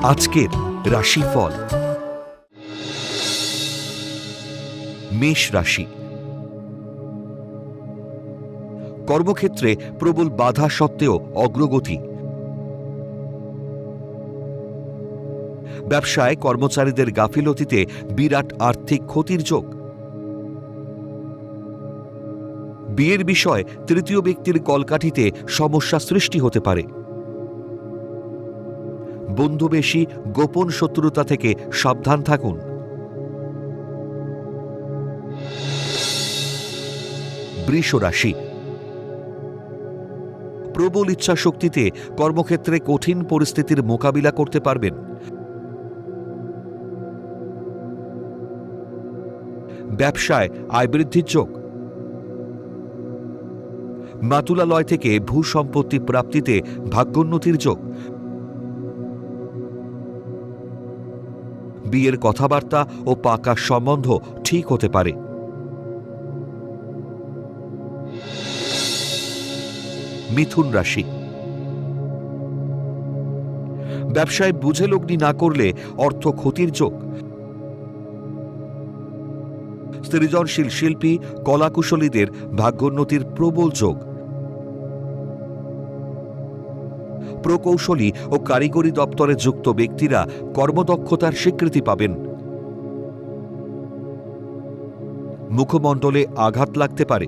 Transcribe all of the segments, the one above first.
আজকের রাশিফল। মেষ রাশি। কর্মক্ষেত্রে প্রবল বাধা সত্ত্বেও অগ্রগতি। ব্যবসায় কর্মচারীদের গাফিলতিতে বিরাট আর্থিক ক্ষতির যোগ। বিয়ের বিষয় তৃতীয় ব্যক্তির কলকাঠিতে সমস্যা সৃষ্টি হতে পারে। বন্ধুবেশী গোপন শত্রুতা থেকে সাবধান থাকুন। বৃষ রাশি। প্রবল ইচ্ছা শক্তিতে কর্মক্ষেত্রে কঠিন পরিস্থিতির মোকাবিলা করতে পারবেন। ব্যবসায় আয় বৃদ্ধির যোগ। মাতুলালয় থেকে ভূ সম্পত্তি প্রাপ্তিতে ভাগ্যোন্নতির যোগ। বিয়ের কথাবার্তা ও পাকা সম্বন্ধ ঠিক হতে পারে। মিথুন রাশি। ব্যবসায় বুঝে লগ্নি না করলে অর্থ ক্ষতির যোগ। সৃজনশীল শিল্পী কলাকুশলীদের ভাগ্যোন্নতির প্রবল যোগ। প্রকৌশলী ও কারিগরি দপ্তরে যুক্ত ব্যক্তিরা কর্মদক্ষতার স্বীকৃতি পাবেন। মুখমণ্ডলে আঘাত লাগতে পারে।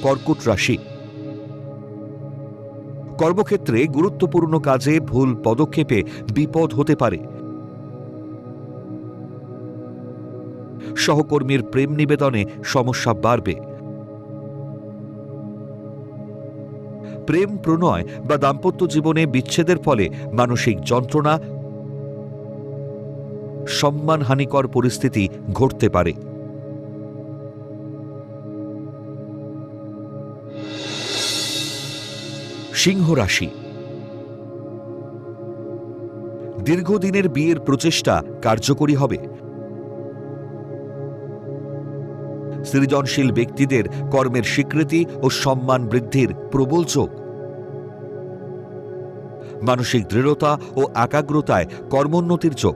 কর্কট রাশি। কর্মক্ষেত্রে গুরুত্বপূর্ণ কাজে ভুল পদক্ষেপে বিপদ হতে পারে। সহকর্মীর প্রেম নিবেদনে সমস্যা বাড়বে। প্রেম প্রণয় বা দাম্পত্য জীবনে বিচ্ছেদের ফলে মানসিক যন্ত্রণা, সম্মানহানিকর পরিস্থিতি ঘটতে পারে। সিংহ রাশি। দীর্ঘদিনের বিয়ের প্রচেষ্টা কার্যকরী হবে। সৃজনশীল ব্যক্তিদের কর্মের স্বীকৃতি ও সম্মান বৃদ্ধির প্রবল যোগ। মানসিক দৃঢ়তা ও একাগ্রতায় কর্মোন্নতির যোগ।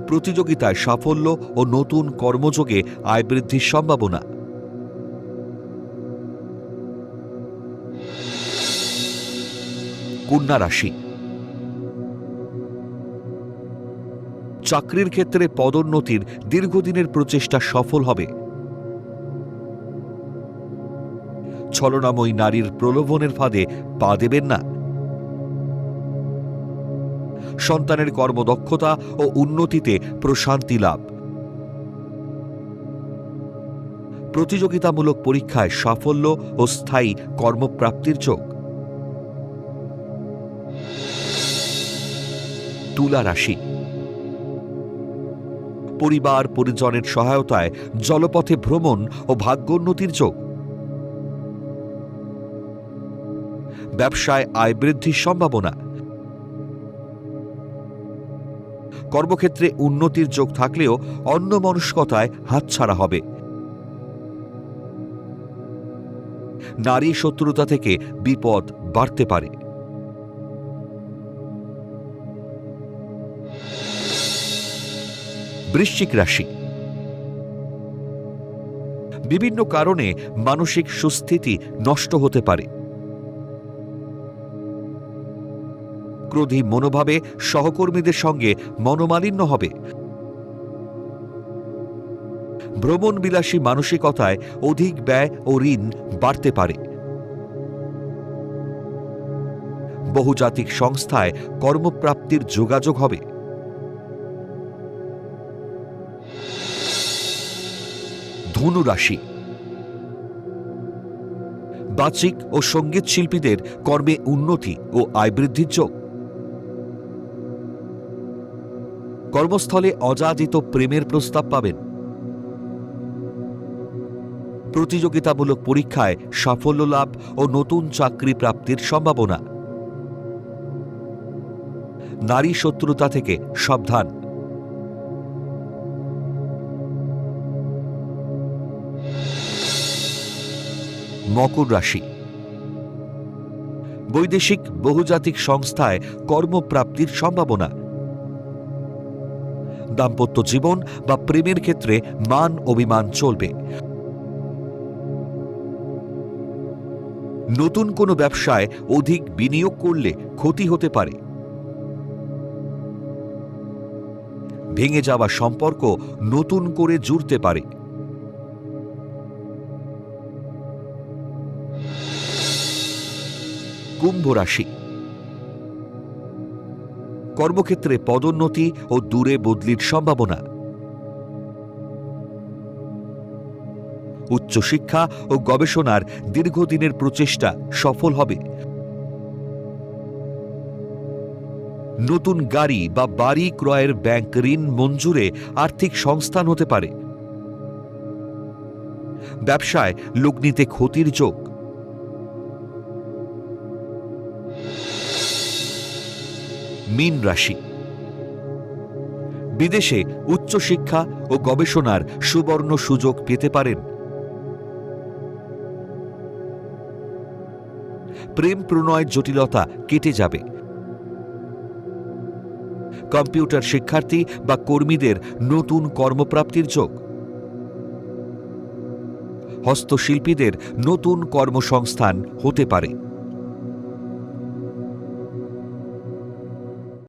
প্রতিযোগিতায় সাফল্য ও নতুন কর্মযোগে আয় বৃদ্ধির সম্ভাবনা। কন্যা রাশি। চাকরির ক্ষেত্রে পদোন্নতির দীর্ঘদিনের প্রচেষ্টা সফল হবে। ছলনাময়ী নারীর প্রলোভনের ফাঁদে পা দেবেন না। সন্তানের কর্মদক্ষতা ও উন্নতিতে প্রশান্তি লাভ। প্রতিযোগিতামূলক পরীক্ষায় সাফল্য ও স্থায়ী কর্মপ্রাপ্তির যোগ। তুলা রাশি। পরিবার পরিজনের সহায়তায় জলপথে ভ্রমণ ও ভাগ্যোন্নতির যোগ। ব্যবসায় আয় বৃদ্ধির সম্ভাবনা। কর্মক্ষেত্রে উন্নতির যোগ থাকলেও অন্যমনস্কতায় হাতছাড়া হবে। নারী শত্রুতা থেকে বিপদ বাড়তে পারে। বৃশ্চিক রাশি। বিভিন্ন কারণে মানসিক সুস্থিতি নষ্ট হতে পারে। ক্রোধী মনোভাবে সহকর্মীদের সঙ্গে মনোমালিন্য হবে। ভ্রমণবিলাসী মানসিকতায় অধিক ব্যয় ও ঋণ বাড়তে পারে। বহুজাতিক সংস্থায় কর্মপ্রাপ্তির যোগাযোগ হবে। ধনু রাশি। বাচিক ও সঙ্গীত শিল্পীদের কর্মে উন্নতি ও আয় বৃদ্ধির যোগ। কর্মস্থলে অযাচিত প্রেমের প্রস্তাব পাবেন। প্রতিযোগিতামূলক পরীক্ষায় সাফল্য লাভ ও নতুন চাকরি প্রাপ্তির সম্ভাবনা। নারী শত্রুতা থেকে সাবধান। মকর রাশি, বৈদেশিক বহুজাতিক সংস্থায় কর্মপ্রাপ্তির সম্ভাবনা। দাম্পত্য জীবন বা প্রেমের ক্ষেত্রে মান অভিমান চলবে। নতুন কোনো ব্যবসায় অধিক বিনিয়োগ করলে ক্ষতি হতে পারে। ভেঙে যাওয়া সম্পর্ক নতুন করে জুড়তে পারে। কুম্ভ রাশি, কর্মক্ষেত্রে পদোন্নতি ও দূরে বদলির সম্ভাবনা। উচ্চশিক্ষা ও গবেষণার দীর্ঘদিনের প্রচেষ্টা সফল হবে। নতুন গাড়ি বা বাড়ি ক্রয়ের ব্যাংক ঋণ মঞ্জুরে আর্থিক সংস্থান হতে পারে। ব্যবসায় লগ্নিতে ক্ষতির যোগ। মীন রাশি, বিদেশে উচ্চশিক্ষা ও গবেষণার সুবর্ণ সুযোগ পেতে পারেন। প্রেম প্রণয়ের জটিলতা কেটে যাবে। কম্পিউটার শিক্ষার্থী বা কর্মীদের নতুন কর্মপ্রাপ্তির যোগ। হস্তশিল্পীদের নতুন কর্মসংস্থান হতে পারে।